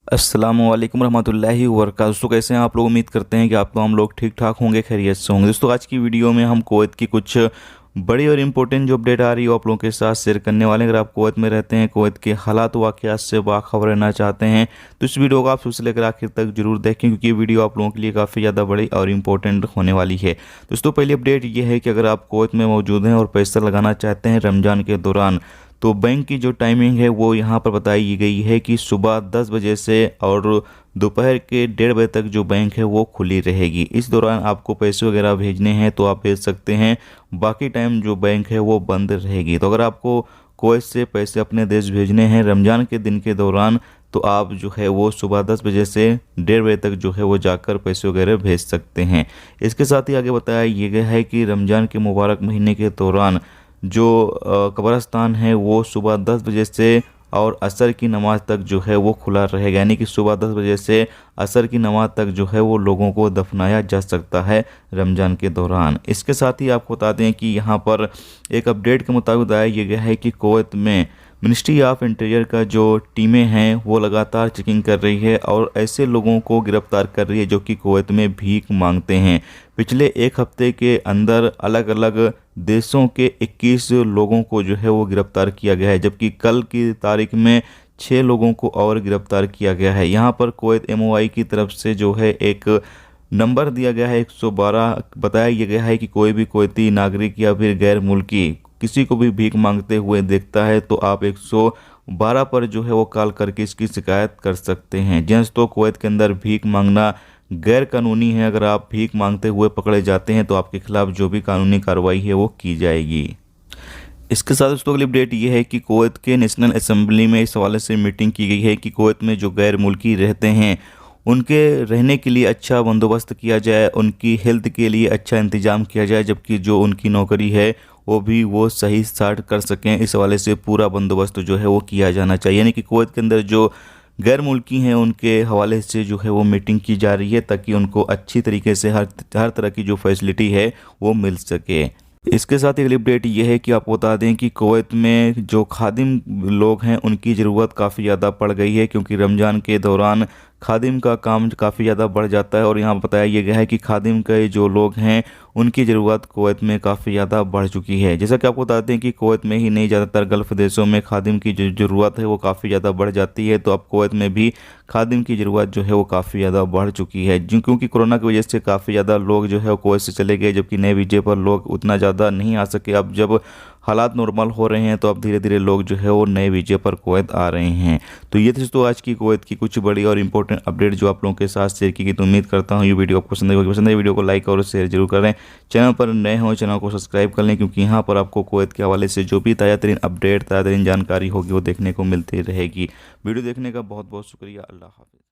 अस्सलामुअलैकुम रहमतुल्लाहि व बरकातहू। दोस्तों कैसे हैं आप लोग। उम्मीद करते हैं कि आप लोग हम लोग ठीक ठाक होंगे, खैरियत से होंगे। दोस्तों आज की वीडियो में हम कुवैत की कुछ बड़ी और इम्पोर्टेंट जो अपडेट आ रही है वो आप लोगों के साथ शेयर करने वाले हैं। अगर आप कुवैत में रहते हैं, कुवैत के हालात वाक़यात से बाखबर रहना चाहते हैं तो इस वीडियो को आप शुरू से लेकर आखिर तक जरूर देखें, क्योंकि ये वीडियो आप लोगों के लिए काफ़ी ज़्यादा बड़ी और इम्पोर्टेंट होने वाली है। दोस्तों पहली अपडेट ये है कि अगर आप कुवैत में मौजूद हैं और पैसा लगाना चाहते हैं रमज़ान के दौरान, तो बैंक की जो टाइमिंग है वो यहाँ पर बताई गई है कि सुबह 10 बजे से और दोपहर के 1:30 बजे तक जो बैंक है वो खुली रहेगी। इस दौरान आपको पैसे वगैरह भेजने हैं तो आप भेज सकते हैं, बाकी टाइम जो बैंक है वो बंद रहेगी। तो अगर आपको कुवैत से पैसे अपने देश भेजने हैं रमज़ान के दिन के दौरान, तो आप जो है वो सुबह 10 बजे से 1:30 बजे तक जो है वो जाकर पैसे वगैरह भेज सकते हैं। इसके साथ ही आगे बताया ये गया है कि रमज़ान के मुबारक महीने के दौरान जो कब्रस्तान है वो सुबह 10 बजे से और असर की नमाज तक जो है वो खुला रहेगा, यानी कि सुबह 10 बजे से असर की नमाज तक जो है वो लोगों को दफनाया जा सकता है रमज़ान के दौरान। इसके साथ ही आपको बता दें कि यहाँ पर एक अपडेट के मुताबिक बताया ये गया है कि कुवैत में मिनिस्ट्री ऑफ इंटीरियर का जो टीमें हैं वो लगातार चेकिंग कर रही है और ऐसे लोगों को गिरफ्तार कर रही है जो कि कुवैत में भीख मांगते हैं। पिछले एक हफ्ते के अंदर अलग अलग देशों के 21 लोगों को जो है वो गिरफ्तार किया गया है, जबकि कल की तारीख में 6 लोगों को और गिरफ्तार किया गया है। यहाँ पर कुवैत MOI की तरफ से जो है एक नंबर दिया गया है 112। बताया यह गया है कि कोई भी कुवैती नागरिक या फिर गैर मुल्की किसी को भी भीख मांगते हुए देखता है तो आप 112 पर जो है वो कॉल करके इसकी शिकायत कर सकते हैं। जी तो कुवैत के अंदर भीख मांगना गैर कानूनी है। अगर आप भीख मांगते हुए पकड़े जाते हैं तो आपके खिलाफ जो भी कानूनी कार्रवाई है वो की जाएगी। इसके साथ दोस्तों अगली अपडेट ये है कि कुवैत के नेशनल असेंबली में इस हवाले से मीटिंग की गई है कि कुवैत में जो गैर मुल्की रहते हैं उनके रहने के लिए अच्छा बंदोबस्त किया जाए, उनकी हेल्थ के लिए अच्छा इंतज़ाम किया जाए, जबकि जो उनकी नौकरी है वो सही स्टार्ट कर सकें। इस हवाले से पूरा बंदोबस्त जो है वो किया जाना चाहिए, यानी कि कुवैत के अंदर जो गैर मुल्की हैं उनके हवाले से जो है वो मीटिंग की जा रही है ताकि उनको अच्छी तरीके से हर तरह की जो फैसिलिटी है वो मिल सके। इसके साथ ही अगली अपडेट ये है कि आपको बता दें कि कुवैत में जो खादिम लोग हैं उनकी ज़रूरत काफ़ी ज़्यादा पड़ गई है, क्योंकि रमज़ान के दौरान खादिम का काम काफ़ी ज़्यादा बढ़ जाता है। और यहाँ बताया यह गया है कि खादिम के जो लोग हैं उनकी ज़रूरत कुवैत में काफ़ी ज़्यादा बढ़ चुकी है। जैसा कि आपको बताते हैं कि कुवैत में ही नहीं, ज़्यादातर गल्फ़ देशों में खादिम की जो ज़रूरत है वो काफ़ी ज़्यादा बढ़ जाती है। तो अब कुवैत में भी खादिम की ज़रूरत जो है वो काफ़ी ज़्यादा बढ़ चुकी है, क्योंकि कोरोना की वजह से काफ़ी ज़्यादा लोग जो है वो कुवैत से चले गए, जबकि नए वीज़े पर लोग उतना ज़्यादा नहीं आ सके। अब जब हालात नॉर्मल हो रहे हैं तो अब धीरे धीरे लोग जो है वो नए वीज़े पर कुवैत आ रहे हैं। तो ये थी तो आज की कुवैत की कुछ बड़ी और इंपॉर्टेंट अपडेट जो आप लोगों के साथ शेयर की गई। तो उम्मीद करता हूँ ये वीडियो आपको पसंद है वीडियो को लाइक और शेयर जरूर करें। चैनल पर नए हों चैनल को सब्सक्राइब कर लें, क्योंकि यहाँ पर आपको कुवैत के हवाले से जो भी ताज़ा तरीन अपडेट ताज़ा तरीन जानकारी होगी वो देखने को मिलती रहेगी। वीडियो देखने का बहुत बहुत शुक्रिया। अल्लाह हाफ़िज़।